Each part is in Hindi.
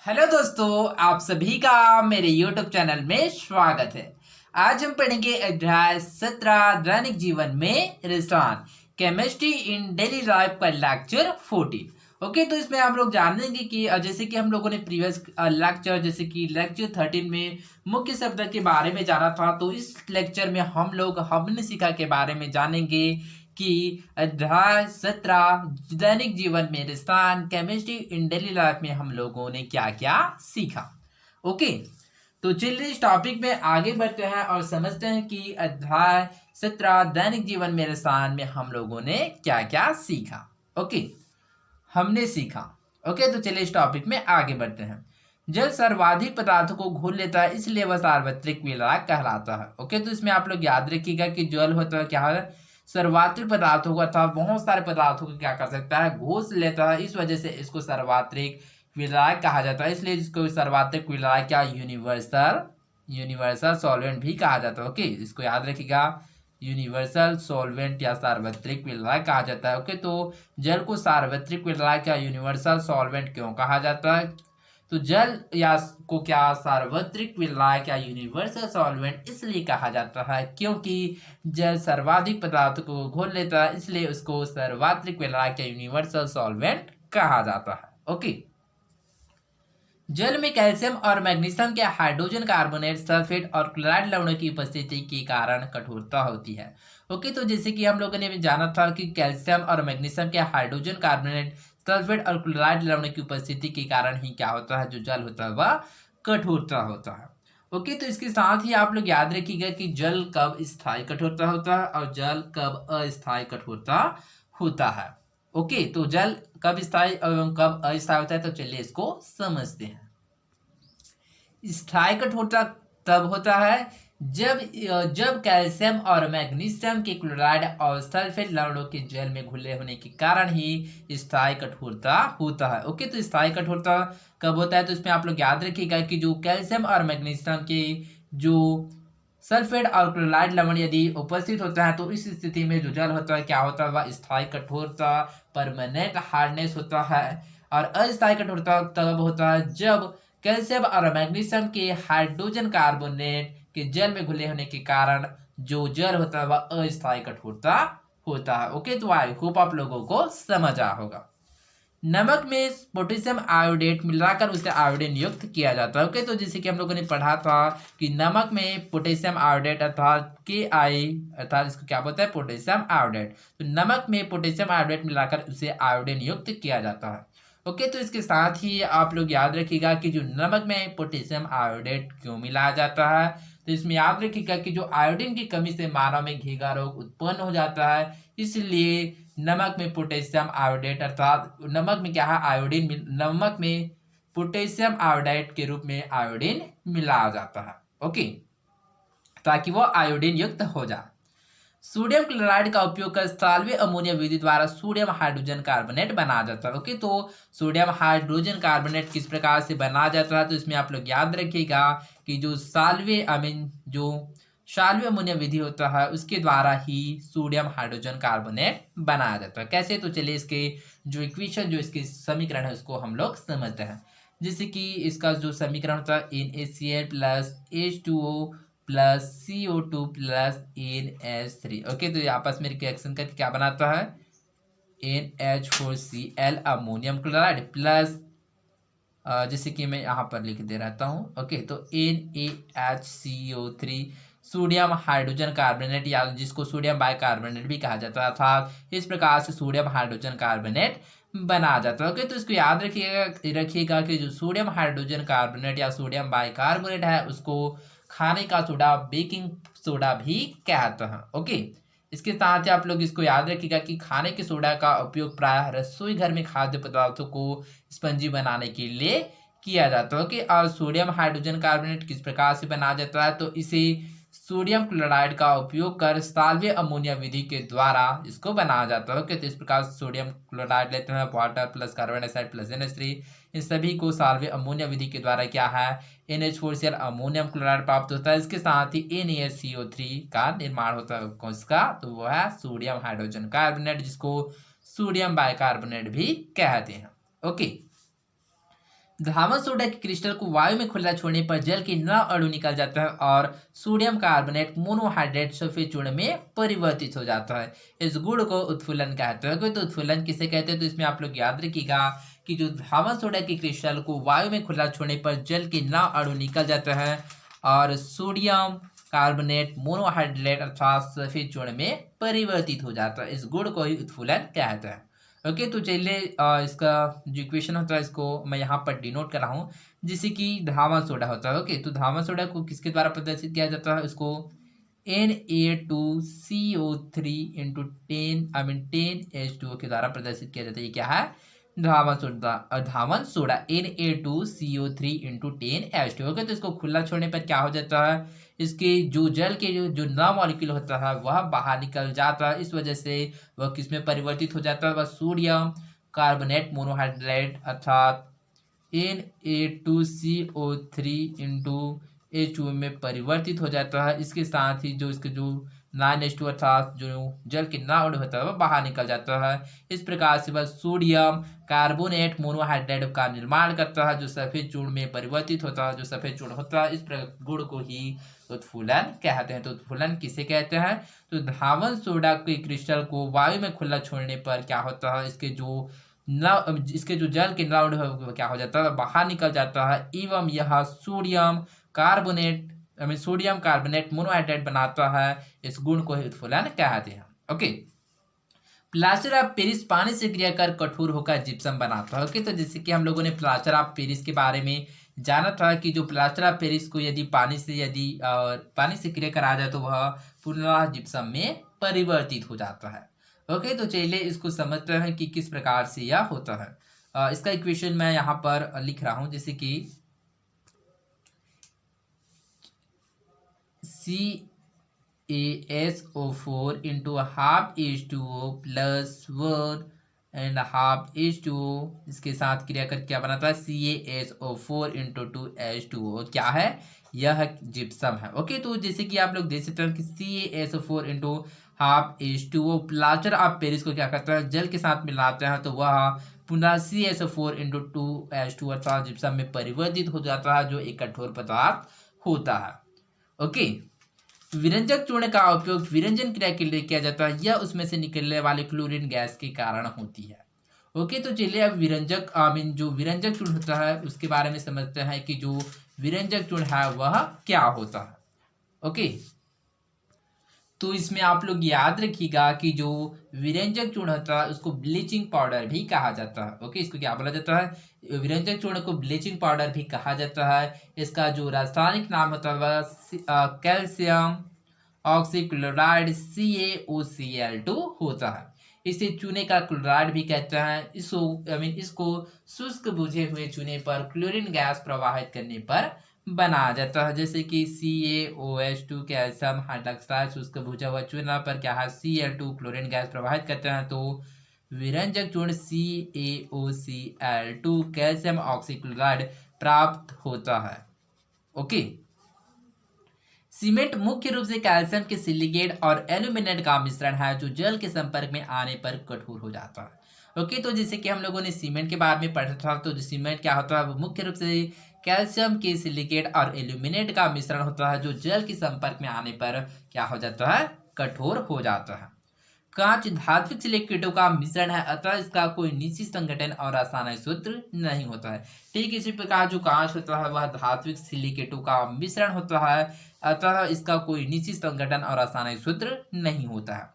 हेलो दोस्तों, आप सभी का मेरे YouTube चैनल में स्वागत है। आज हम पढ़ेंगे अध्याय 17 दैनिक जीवन में रसायन केमिस्ट्री इन डेली लाइफ का लेक्चर 14। ओके, तो इसमें हम लोग जानेंगे कि जैसे कि हम लोगों ने प्रीवियस लेक्चर जैसे कि लेक्चर 13 में मुख्य शब्द के बारे में जाना था, तो इस लेक्चर में हम लोग हमने के बारे में जानेंगे कि अध्याय 17 दैनिक जीवन में रसायन केमिस्ट्री इन डेली लाइफ में हम लोगों ने क्या क्या सीखा। ओके, तो चलिए इस टॉपिक में आगे बढ़ते हैं और समझते हैं कि अध्याय 17 दैनिक जीवन में रसायन में हम लोगों ने क्या क्या सीखा। ओके, हमने सीखा। ओके, तो चलिए इस टॉपिक में आगे बढ़ते हैं। जल सर्वाधिक पदार्थों को घोल लेता है, इसलिए वह सार्वत्रिक विलायक कहलाता है। ओके, तो इसमें आप लोग याद रखिएगा कि जल होता है क्या है, सर्वात्रिक पदार्थों को अर्थात बहुत सारे पदार्थों को क्या कर सकता है, घोष लेता है। इस वजह से इसको सर्वात्रिक विलायक कहा जाता है, इसलिए इसको सर्वात्रिक विलायक या यूनिवर्सल यूनिवर्सल सॉल्वेंट भी कहा जाता है। ओके, इसको याद रखिएगा, यूनिवर्सल सॉल्वेंट या सार्वत्रिक विलायक कहा जाता है। ओके, तो जल को सार्वत्रिक विलायक या यूनिवर्सल सॉल्वेंट क्यों कहा जाता है? तो जल या को क्या सार्वत्रिक विलायक या यूनिवर्सल सॉल्वेंट इसलिए कहा जाता है क्योंकि जल सर्वाधिक पदार्थ को घोल लेता है, इसलिए उसको सर्वात्रिक विलायक या यूनिवर्सल सॉल्वेंट कहा जाता है। ओके, जल में कैल्शियम और मैग्नीशियम के हाइड्रोजन कार्बोनेट, सल्फेट और क्लोराइड लवणों की उपस्थिति के कारण कठोरता होती है। ओके, तो जैसे कि हम लोगों ने जाना था कि कैल्शियम और मैग्नीशियम के हाइड्रोजन कार्बोनेट, सल्फेट और क्लोराइड लवण की उपस्थिति के कारण ही क्या होता है, जो जल होता है वह कठोरता होता है। ओके, तो इसके साथ ही आप लोग याद रखिएगा कि जल कब स्थायी कठोरता होता है और जल कब अस्थायी कठोरता होता है। ओके, तो जल कब स्थायी एवं कब अस्थायी होता है, तो चलिए इसको समझते हैं। स्थायी कठोरता तब होता है जब जब कैल्शियम और मैग्नीशियम के क्लोराइड और सल्फेट लवणों के जल में घुले होने के कारण ही स्थायी कठोरता होता है। ओके, तो स्थायी कठोरता कब होता है, तो इसमें आप लोग याद रखिएगा कि जो कैल्शियम और मैग्नीशियम के जो सल्फेट और क्लोराइड लवण यदि उपस्थित होता है, तो इस स्थिति में जो जल होता है क्या होता है, वह स्थायी कठोरता परमानेंट हार्डनेस होता है। और अस्थायी कठोरता तब होता है जब कैल्शियम और मैग्नीशियम के हाइड्रोजन कार्बोनेट के जल में घुले होने के कारण जो जल होता है वह अस्थायी कठोरता होता है। ओके, तो आई होप आप लोगों को समझ आ होगा। नमक में पोटेशियम आयोडेट मिलाकर उसे आयोडीन युक्त किया जाता है। ओके, तो जैसे कि हम लोगों ने पढ़ा था कि नमक में पोटेशियम आयोडेट अर्थात KI अर्थात इसको क्या बोलते हैं, पोटेशियम आयोडेट। तो नमक में पोटेशियम आयोडेट मिलाकर उसे आयोडीन युक्त किया जाता है। ओके, तो इसके साथ ही आप लोग याद रखिएगा कि जो नमक में पोटेशियम आयोडेट क्यों मिलाया जाता है, तो इसमें याद रखिएगा कि जो आयोडीन की कमी से मानव में घेगा रोग उत्पन्न हो जाता है, इसलिए नमक में पोटेशियम आयोडेट अर्थात नमक में क्या है, आयोडीन नमक में पोटेशियम आयोडाइड के रूप में आयोडीन मिलाया जाता है। ओके, ताकि वो आयोडीन युक्त हो जाए। सोडियम क्लोराइड का उपयोग कर साल्वे अमोनिया विधि द्वारा सोडियम हाइड्रोजन कार्बोनेट बनाया जाता है। ओके, तो सोडियम हाइड्रोजन कार्बोनेट किस प्रकार से बनाया जाता है, तो इसमें आप लोग याद रखिएगा कि जो साल्वे अमोनिया विधि होता है उसके द्वारा ही सोडियम हाइड्रोजन कार्बोनेट बनाया जाता है। कैसे, तो चलिए इसके जो इक्वेशन जो इसके समीकरण है उसको हम लोग समझते हैं। जैसे कि इसका जो समीकरण होता है NaCl plus H2O plus CO2 plus NH3। Okay, तो ये आपस में रिएक्शन करके क्या बनाता है, NH4Cl अमोनियम क्लोराइड प्लस जैसे कि मैं यहाँ पर लिख दे रहता हूँ। ओके, तो NaHCO3 सोडियम हाइड्रोजन कार्बोनेट या जिसको सोडियम बाइकार्बोनेट भी कहा जाता है, अर्थात इस प्रकार से सोडियम हाइड्रोजन कार्बोनेट बना जाता है। ओके, तो इसको याद रखिएगा कि जो सोडियम हाइड्रोजन कार्बोनेट या सोडियम बाइकार्बोनेट है उसको खाने का सोडा, बेकिंग सोडा भी कहते हैं। ओके, इसके साथ ही आप लोग इसको याद रखिएगा कि खाने के सोडा का उपयोग प्रायः रसोई घर में खाद्य पदार्थों को स्पंजी बनाने के लिए किया जाता है। ओके, और सोडियम हाइड्रोजन कार्बोनेट किस प्रकार से बनाया जाता है, तो इसे सोडियम क्लोराइड का उपयोग कर साल्वे अमोनिया विधि के द्वारा इसको बनाया जाता है। ओके, तो इस प्रकार सोडियम क्लोराइड लेते हैं, water plus carbon dioxide plus NH3, इन सभी को साल्वे अमोनिया विधि के द्वारा क्या है, NH4Cl अमोनियम क्लोराइड प्राप्त होता है। इसके साथ ही NaCO3 का निर्माण होता है किसका, तो वो है सोडियम हाइड्रोजन कार्बोनेट, जिसको सोडियम बाइकार्बोनेट भी कहते हैं। ओके, धामन सोडा के क्रिस्टल को वायु में खुला छोड़ने पर जल के 9 अणु निकल जाता है और सोडियम कार्बोनेट मोनोहाइड्रेट सफेद चूर्ण में परिवर्तित हो जाता है। इस गुण को उत्फुल्लन कहते हैं। तो उत्फुल्लन किसे कहते हैं? तो इसमें आप लोग याद रखिएगा कि जो धामन सोडा के क्रिस्टल को वायु में खुला छोड़ने पर जल के 9 अणु निकल जाता है और सोडियम कार्बोनेट मोनोहाइड्रेट अर्थात सफेद चूर्ण में परिवर्तित हो जाता है। इस गुण को ही उत्फुल्लन कहते हैं। ओके, तो चलिए इसका जो इक्वेशन होता है इसको मैं यहाँ पर डिनोट कर रहा हूँ, जिससे कि धामन सोडा होता है। ओके, तो धामन सोडा को किसके द्वारा प्रदर्शित किया जाता है? उसको Na2CO3 इंटू 10H2O के द्वारा प्रदर्शित किया जाता है। ये क्या है? धामन सोडा। धामन soda Na2CO3 into 10H2O। Okay, तो इसको खुला छोड़ने पर क्या हो जाता है? इसके जो जल के जो 9 मॉलिक्यूल होता है वह बाहर निकल जाता है। इस वजह से वह किसमें परिवर्तित हो जाता है? वह सोडियम कार्बोनेट मोनोहाइड्रेट अर्थात Na2CO3 इंटू H2O में परिवर्तित हो जाता है। इसके साथ ही जो इसके जो 9H2 अर्थात जो जल के 9 अणु होता है वह बाहर निकल जाता है। इस प्रकार से वह सोडियम कार्बोनेट मोनोहाइड्रेट का निर्माण करता है जो सफेद चूर्ण में परिवर्तित होता है। जो सफेद चूर्ण होता है इस गुण को ही उत्फुल्लन कहते हैं। तो उत्फुल्लन किसे कहते हैं? तो धामन सोडा के क्रिस्टल को वायु में खुला छोड़ने पर क्या होता है? इसके जो जल के 9 अणु है क्या हो जाता है? बाहर निकल जाता है एवं यह सोडियम कार्बोनेट मोनोहाइड्रेट बनाता है। इस गुण को ही उत्फुल्लन कहते हैं। ओके, प्लास्टर ऑफ पेरिस पानी से क्रिया कर कठोर होकर जिप्सम बनाता है। ओके, तो जैसे कि हम लोगों ने प्लास्टर ऑफ पेरिस के बारे में जाना था कि जो प्लास्टर ऑफ पेरिस को यदि पानी से क्रिया करा जाए तो वह पुनः जिप्सम में परिवर्तित हो जाता है। ओके, तो चलिए इसको समझते हैं कि किस प्रकार से यह होता है। इसका इक्वेशन मैं यहाँ पर लिख रहा हूँ, जैसे कि CaSO4 into half H2O plus 1 and half H2O इसके साथ क्रिया कर क्या बनाता है? CaSO4 इंटू 2H2O क्या है? यह जिप्सम है। ओके, तो जैसे कि आप लोग देख सकते हैं कि CaSO4 into half H2O plaster of Paris को क्या करता है? जल के साथ मिलाते हैं तो वह पुनः CaSO4 इंटू 2H2 अर्थात जिप्सम में परिवर्तित हो जाता है जो एक कठोर पदार्थ होता है। ओके, विरंजक चूर्ण का उपयोग विरंजन क्रिया के लिए किया जाता है। यह उसमें से निकलने वाले क्लोरीन गैस के कारण होती है। ओके, तो चलिए अब जो विरंजक चूर्ण होता है उसके बारे में समझते हैं कि जो विरंजक चूर्ण है वह क्या होता है। ओके, तो इसमें आप लोग याद रखिएगा कि जो विरंजक चूर्ण होता है उसको ब्लीचिंग पाउडर भी कहा जाता है। ओके, इसको क्या बोला जाता है? विरंजक चूर्ण को ब्लीचिंग पाउडर भी कहा जाता है। इसका जो रासायनिक नाम होता है वह कैल्शियम ऑक्सीक्लोराइड CaOCl2 होता है। इसे चूने का क्लोराइड भी कहते हैं। इसको शुष्क बुझे हुए चूने पर क्लोरीन गैस प्रवाहित करने पर बनाया जाता है। जैसे कि CaOH2 कैल्शियम हाइड्रोक्साइड शुष्क बुझा हुआ चूना पर क्या है? Cl2 क्लोरीन गैस प्रवाहित करते हैं तो विरंजक चूर्ण CaOCl2 कैल्शियम ऑक्सीक्लोराइड प्राप्त होता है। ओके, सीमेंट मुख्य रूप से कैल्शियम के सिलिकेट और एल्यूमिनेट का मिश्रण है जो जल के संपर्क में आने पर कठोर हो जाता है। ओके, तो जैसे कि हम लोगों ने सीमेंट के बारे में पढ़ा था, तो सीमेंट क्या होता है? वो मुख्य रूप से कैल्शियम के सिलिकेट और एल्यूमिनेट का मिश्रण होता है जो जल के संपर्क में आने पर क्या हो जाता है? कठोर हो जाता है। कांच धात्विक सिलिकेटों का मिश्रण है, अतः इसका कोई निश्चित संगठन और रासायनिक सूत्र नहीं होता है। ठीक इसी प्रकार जो कांच होता है वह धात्विक सिलिकेटों का मिश्रण होता है, अतः इसका कोई निश्चित संगठन और रासायनिक सूत्र नहीं होता है।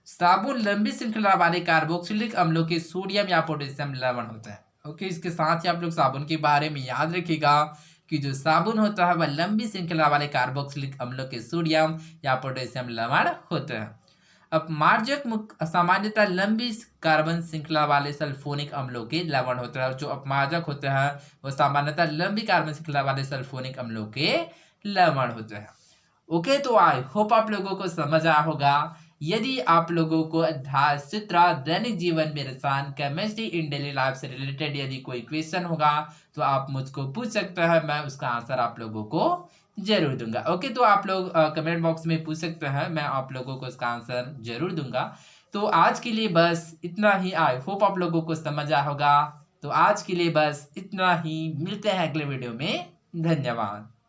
साबुन लंबी श्रृंखला वाले कार्बोक्सिलिक अम्लों के सोडियम या पोटेशियम लवण होता है। ओके, इसके साथ ही आप लोग साबुन के बारे में याद रखिएगा कि जो साबुन होता है वह लंबी श्रृंखला वाले कार्बोक्सिलिक अम्लों के सोडियम या पोटेशियम लवण होते हैं। अपमार्जक सामान्यतः लंबी कार्बन श्रृंखला वाले सल्फोनिक अम्लों के लवण होते हैं। और जो अपमार्जक होते हैं वह सामान्यतः लंबी कार्बन श्रृंखला वाले सल्फोनिक अम्लों के लवण होते हैं। ओके, तो आई होप आप लोगों को समझ आया होगा। यदि आप लोगों को अध्याय 17 दैनिक जीवन में रसायन केमिस्ट्री इन डेली लाइफ से रिलेटेड यदि कोई क्वेश्चन होगा तो आप मुझको पूछ सकते हैं, मैं उसका आंसर आप लोगों को जरूर दूंगा। ओके, तो आप लोग कमेंट बॉक्स में पूछ सकते हैं, मैं आप लोगों को उसका आंसर जरूर दूंगा। तो आज के लिए बस इतना ही। आई होप आप लोगों को समझ आया होगा। तो आज के लिए बस इतना ही, मिलते हैं अगले वीडियो में। धन्यवाद।